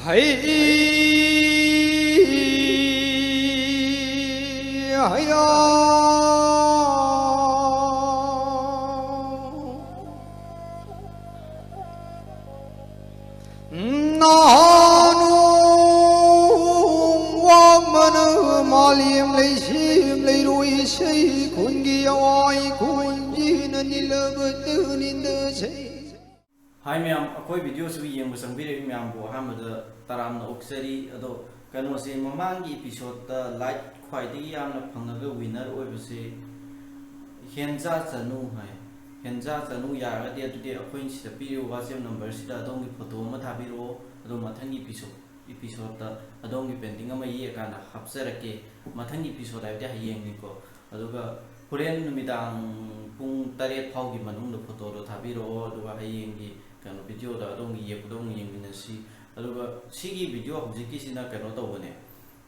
Hi ma'am, akoi video su yang bersambir ma'am bu hamada taram na okseri ado kano se mamangi episode ta like khwai di yam na phangaga winner oi bse henja chanu hai henja chanu ya ga de de akoi si pi whatsapp number sida dong gi photo ma thabiro ado mathangi episode ta adong gi painting ama ye kana hapsarake mathangi episode ai da hayeng ni ko ado ga horen numidang pung 8 phau gi manung do photo do thabiro ado ga hayeng gi kano video da dong ye pudong yeng minasi aduga sigi video hojiki sina kano to bone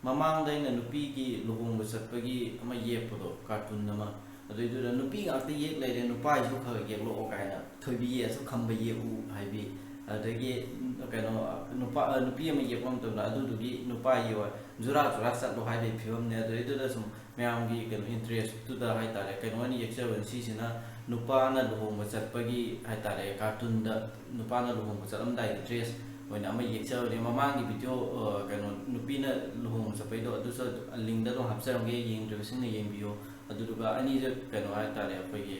mamang dai na nupi gi luhung basapagi ama ye pudo cartoon nama adu idu da nupi ga te ye lai de nupa ju kha ge lo ka na thobi ye su khamba ye u haibi adagi kano nupa nupi ama ye pom to na adu du gi nupa ye wa jura sat lo haibi film ne adu idu da sum mayam gi kano interest tu da hai ta le kano ni yeksa wan si sina nupa na luhung basapagi hai ta le cartoon da nupa na luhung basalam dai dress when ama yeksa le mamang gi video kano nupi na luhung sapai do adu so link da lo hapsarang ge yeng do sing ne yeng bio adu du ga ani je kano hai ta le apoi ge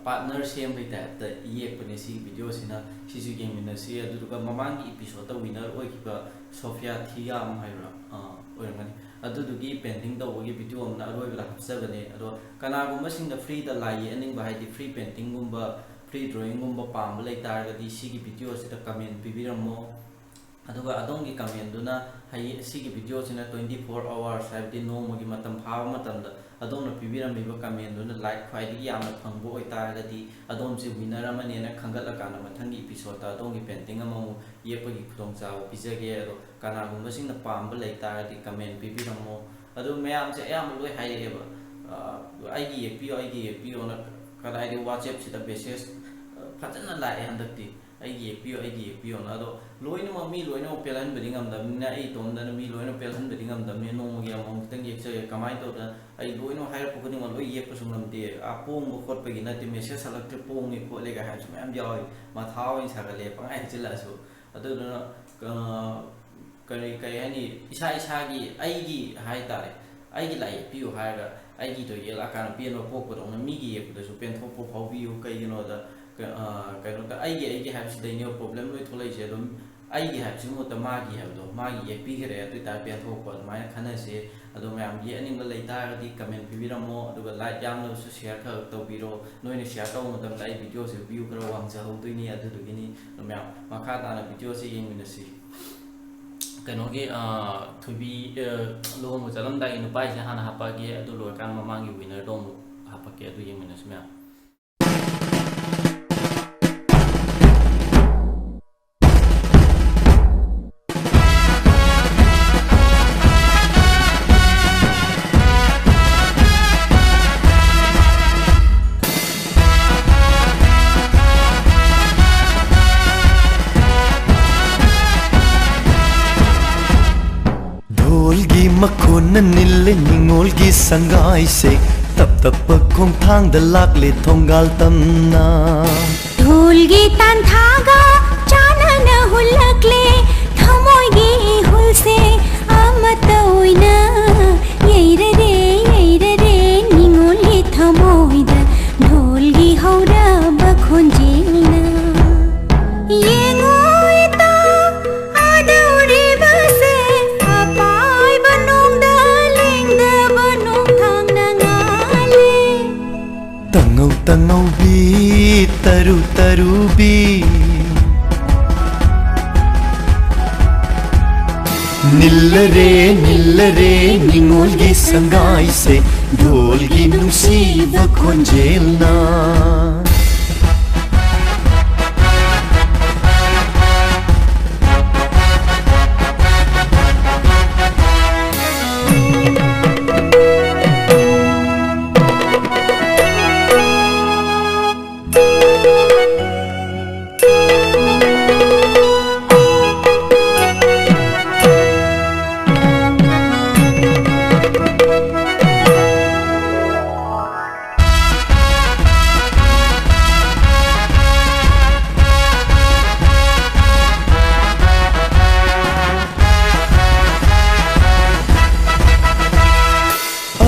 partner same bai ta ta yek pane si video sina si su game na si adu du ga mamang gi episode ta winner oi ki ba Sophia Thiam hai ra oi mani adu du gi painting da oi video am na roi la hapsa ne ado kana gum sing da free da lai aning ba hai di free painting gum ba free drawing gum ba pam lai tar ga di si gi video si da comment pibiramo aduga adong gi comment duna hai si gi video sina 24 hours have di no mo gi matam phaw matam da adong na pibiram mi ba comment duna like khwai di yam na phangbo oi tar ga di adom si winner ama ne na khangal la kana mathang gi episode ta adong gi painting ama mo ye pa gi khutong chaw pizage ado kana gum sing na pam ba lai tar di comment pibiramo adu mayam se ayam loi hai e ba ai gi pi ona kada ai WhatsApp si da message phajana lai handakti ai gi ona ado loina ma mi loina pelan bedingam da na ai tom da mi loina pelan bedingam da me no mo ya mo tang ye che kamai to da ai loina hair pu ni ma loi ye pasum lam de a pong mo khot pe gi na te message salak te pong ni ko le ga ha chuma am joi ma thao in sa ga le pang ai chila su ado na kai ani isa gi ai gi hai ta ai gi lai pi hai ga ai gi to ye la kan pi no pok ko na mi gi ye ko su pen tho po phau bi kai gi no da cái nó ai cái hạt gì đấy nhiều problem với thôi chứ đúng ai cái hạt chúng ta ma cái hạt đó ma cái pi cái đấy tôi ta biết thôi còn mai khán giả sẽ đó mà làm gì anh em lấy ta cái comment phía video mo rồi like jam rồi share cái tàu video nói này share tàu một tấm lại video sẽ view cái hoàng sa hậu tôi này ở từ cái này rồi mà khác ta là video sẽ yên mình sẽ cái nó cái thôi bi luôn một lần đây nó bay sẽ hana hapa cái tôi rồi can mà mang cái winner đó hapa cái tôi yên mình sẽ Makon na nille ningol gi sangai se tap tap khong thang da lak le thongal tam na dhol gi tan thaga chana na hulak le thamoi gi hul se amatoi na yeire re ningol gi thamoi da dhol gi hora ba khonjil na yengoi ta adori base apai banong da leng da banong thang na ngale tangau bi taru bi nillare ningol gi sangai se dhol gi nusi ba khonjel na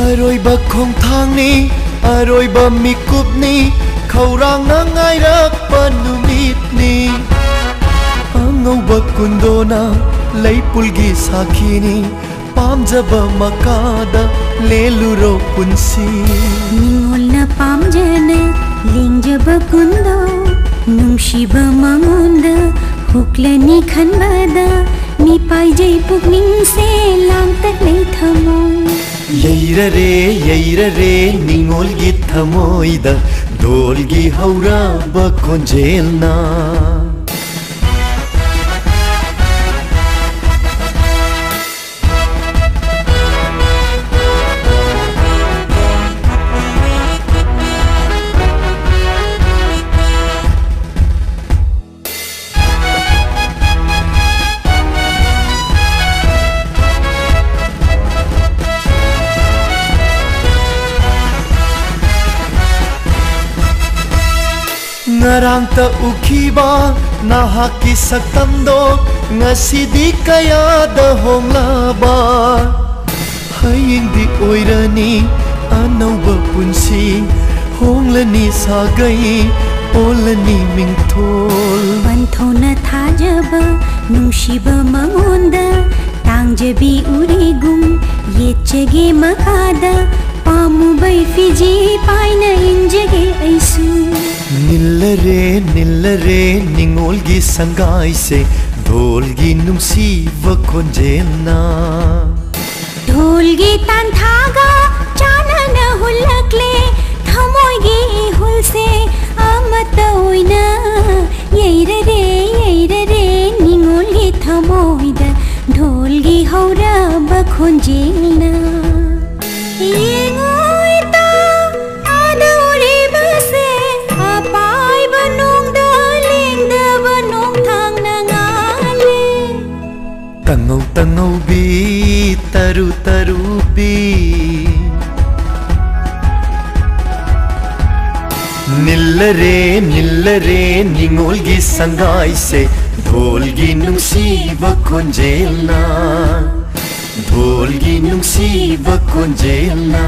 Aroiba khong thang ni Aroiba mikup ni Khaurang na ngairakpa numit ni Angauba kundona Leipulgi sakhini Pamjaba makada Leluro punsi Ningol na pamjana Lingjaba kundo Nungshiba mangonda Huklani khanbada Ni paijai pukning se Lang tak lay thamo Yairare Ningol gi thamoida Dolgi haura ba konjelna Ngarang ta ukhiba nahaki saktamdo ngasidi kaya da honglaba haying di oirani anauba punsi honglani sagai olani mingthol Banthona thajaba Nungshiba mangonda Tangjabi urigum Yechage makada Pamu bai fiji paina injage aisu Nillare Ningolgi sangai se Dolgi nungsiva konjelna Dholgi tanthaga Chanana hulakle Thamoigi hulse Amata oina Yairare Ningolgi thamoida Dholgi haura bakhonjelna Ingoita Adauri base Apai banong daling da banong thang nangale Tangau bi taru bi Nillare Ningolgi sangai se Dholgi nungsiva konjelna Dholgi nungsiva konjelna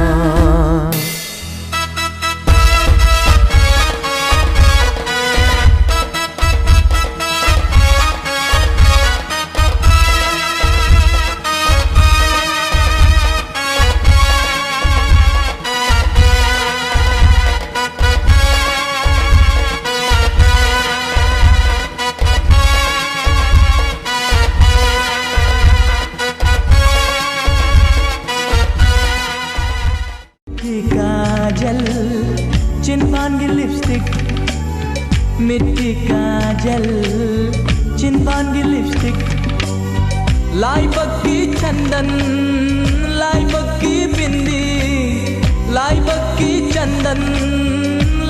काजल चिनपान की lipstick मिट्टी काजल चिनपान की lipstick लाई पक्की चंदन लाई पक्की बिंदी लाई पक्की चंदन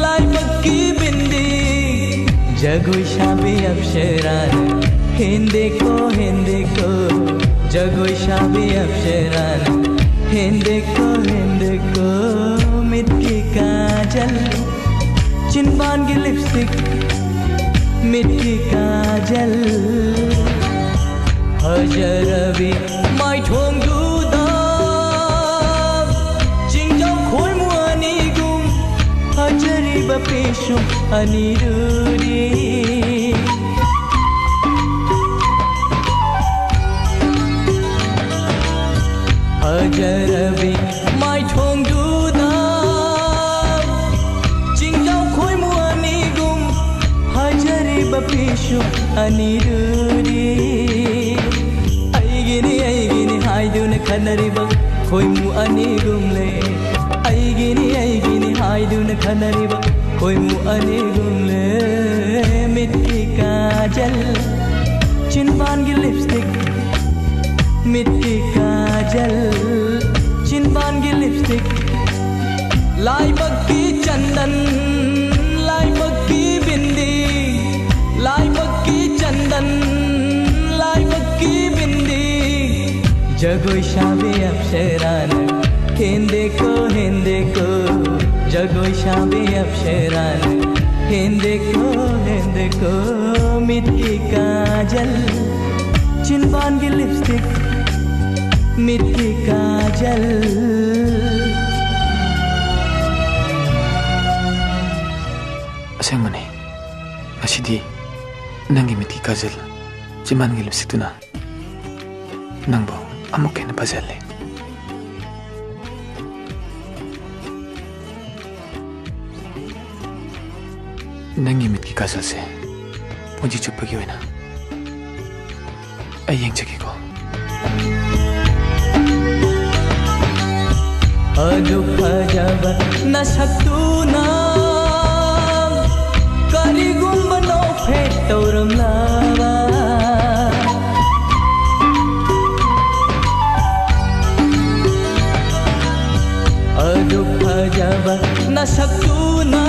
लाई पक्की बिंदी जगोई शाबी अप्सरान हिंदे को जगोई शाबी अप्सरान हिंदे को मिट्टी काजल चिनपान की लिपस्टिक मिट्टी काजल हजरबी माई ठोंग दूदा चिंजाऊ खोल मुआनी गुम हजरी बपेशो अनिरुरी हजरबी माई ठोंग दूदा चिंजाऊ खोल मुआनी गुम हजरी बपेशो अनिरुरी Aigini haiduna khanariba khoi mu ani gumle Aigini haiduna khanariba khoi mu ani gumle mitti kajal chinpan ki lipstick mitti kajal chinpan ki lipstick lai bakki chandan lai bakki bindi lai bakki chandan lai bakki bindi Jagoi शाबे अप्सरान हिंदे को जगोई शाबे अप्सरान हिंदे को मिट्टी काजल चिनपान की lipstick मिट्टी काजल ꯑꯁꯦꯡꯕꯅꯤ ꯉꯁꯤꯗꯤ ꯅꯪꯒꯤ ꯃꯤꯠꯀꯤ ꯀꯥꯖꯜ ꯆꯤꯝꯕꯥꯟꯒꯤ ꯂꯤꯞꯁꯇꯤꯛꯇꯨꯅ ꯅꯪꯕꯨ ꯑꯃꯨꯛ ꯍꯦꯟꯅ ꯐꯖꯍꯜꯂꯦ ꯅꯪꯒꯤ ꯃꯤꯠꯀꯤ ꯀꯥꯖꯜꯁꯦ ꯄꯨꯟꯁꯤ ꯆꯨꯞꯄꯒꯤ ꯑꯣꯏꯅ ꯑꯩ ꯌꯦꯡꯖꯒꯦꯀꯣ ꯑꯗꯨ ꯐꯖꯕ ꯅꯁꯛꯇꯨꯅ ꯀꯔꯤꯒꯨꯝꯕ ꯅꯣꯛꯐꯦꯠ ꯇꯧꯔꯝꯂꯕ ꯑꯗꯨ ꯐꯖꯕ ꯅꯁꯛꯇꯨꯅ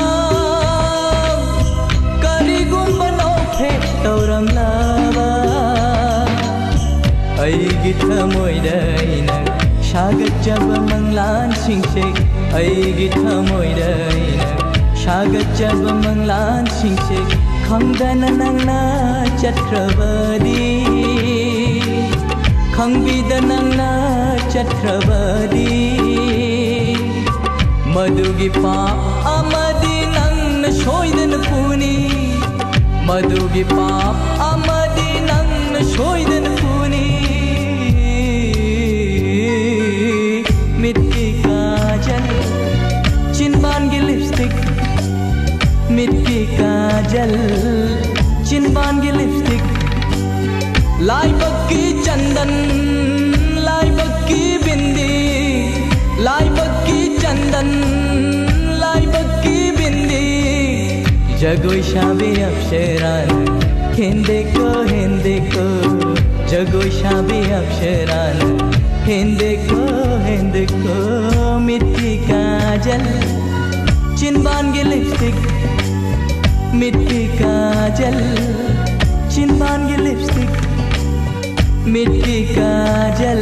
ꯀꯔꯤꯒꯨꯝꯕ ꯅꯣꯛꯐꯦꯠ ꯇꯧꯔꯝꯂꯕ ꯑꯩꯒꯤ ꯊꯃꯣꯏꯗ ꯑꯩꯅ ꯁꯥꯒꯠꯆꯕ ꯃꯪꯂꯥꯟꯁꯤꯡꯁꯦ ꯑꯩꯒꯤ ꯊꯃꯣꯏꯗ ꯑꯩꯅ ꯁꯥꯒꯠꯆꯕ ꯃꯪꯂꯥꯟꯁꯤꯡꯁꯦ ꯈꯪꯗꯅ ꯅꯪꯅ ꯆꯠꯈ꯭ꯔꯕꯗꯤ ꯈꯪꯕꯤꯗ ꯅꯪꯅ ꯆꯠꯈ꯭ꯔꯕꯗꯤ ꯃꯗꯨꯒꯤ ꯄꯥꯞ ꯑꯃꯗꯤ ꯅꯪꯅ ꯁꯣꯏꯗꯅ ꯄꯨꯅꯤ ꯃꯗꯨꯒꯤ ꯄꯥꯞ ꯑꯃꯗꯤ ꯅꯪꯅ ꯁꯣꯏꯗꯅ ꯄꯨꯅꯤ मिट्टी काजल चिन्बान की लिपस्टिक मिट्टी काजल चिन्बान की लिपस्टिक लाई बक्की चंदन लाई बक्की बिंदी लाई बक्की चंदन लाई बक्की बिंदी जगोई शाबी अक्षरान हिंदे को जगोई शाबी अक्षरान हिंदे को मिट्टी काजल चिन्बान की लिपस्टिक मिट्टी काजल चिन्बान की लिपस्टिक मिट्टी काजल